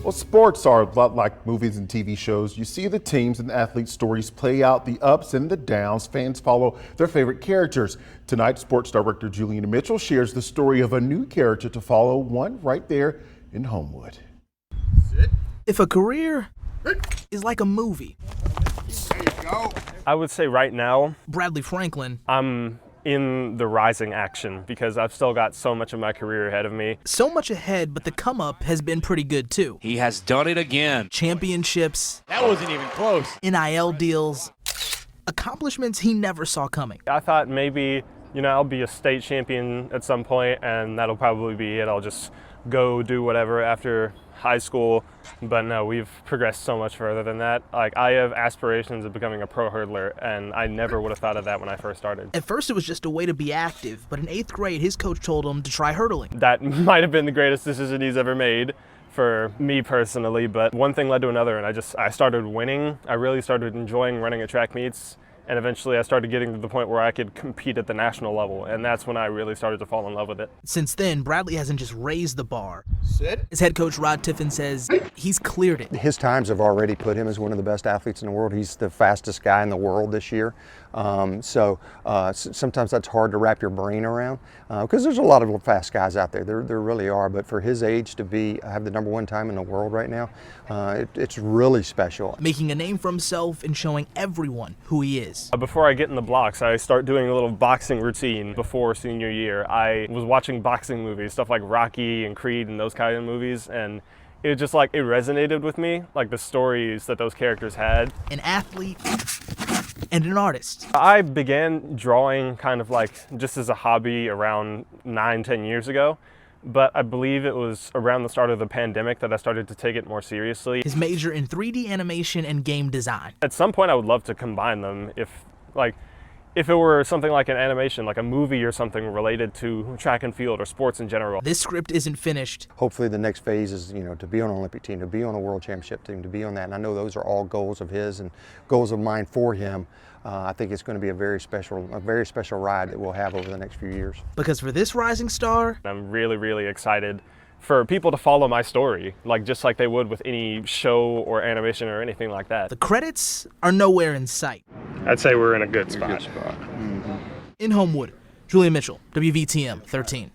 Well, sports are a lot like movies and TV shows. You see the teams and athletes' stories play out, the ups and the downs. Fans follow their favorite characters. Tonight, sports director Juliana Mitchell shares the story of a new character to follow, one right there in Homewood. If a career is like a movie, I would say right now, Bradley Franklin, I'm in the rising action because I've still got so much of my career ahead of me. so much ahead, but the come up has been pretty good too. He has done it again. Championships, That wasn't even close. NIL deals, accomplishments he never saw coming. I thought maybe, I'll be a state champion at some point and that'll probably be it. I'll just go do whatever after high school. But no, we've progressed so much further than that. Like, I have aspirations of becoming a pro hurdler, and I never would have thought of that when I first started. At first it was just a way to be active, but in 8th grade his coach told him to try hurdling. That might have been the greatest decision he's ever made for me personally, but one thing led to another, and I started winning. I really started enjoying running at track meets, and eventually I started getting to the point where I could compete at the national level, and that's when I really started to fall in love with it. Since then, Bradley hasn't just raised the bar. His head coach Rod Tiffin says he's cleared it. His times have already put him as one of the best athletes in the world. He's the fastest guy in the world this year. Sometimes that's hard to wrap your brain around because there's a lot of fast guys out there. There really are. But for his age to have the #1 time in the world right now, it's really special. Making a name for himself and showing everyone who he is. Before I get in the blocks, I start doing a little boxing routine before senior year. I was watching boxing movies, stuff like Rocky and Creed and those kind of movies, and it just it resonated with me, like the stories that those characters had. An athlete and an artist. I began drawing kind of just as a hobby around 9-10 years ago, but I believe it was around the start of the pandemic that I started to take it more seriously. His major in 3D animation and game design. At some point I would love to combine them if it were something like an animation, like a movie or something related to track and field or sports in general. This script isn't finished. Hopefully the next phase is, to be on an Olympic team, to be on a world championship team, to be on that. And I know those are all goals of his and goals of mine for him. I think it's going to be a very special ride that we'll have over the next few years. Because for this rising star, I'm really, really excited for people to follow my story, just like they would with any show or animation or anything like that. the credits are nowhere in sight. I'd say we're in a good spot. In Homewood, Julian Mitchell, WVTM 13.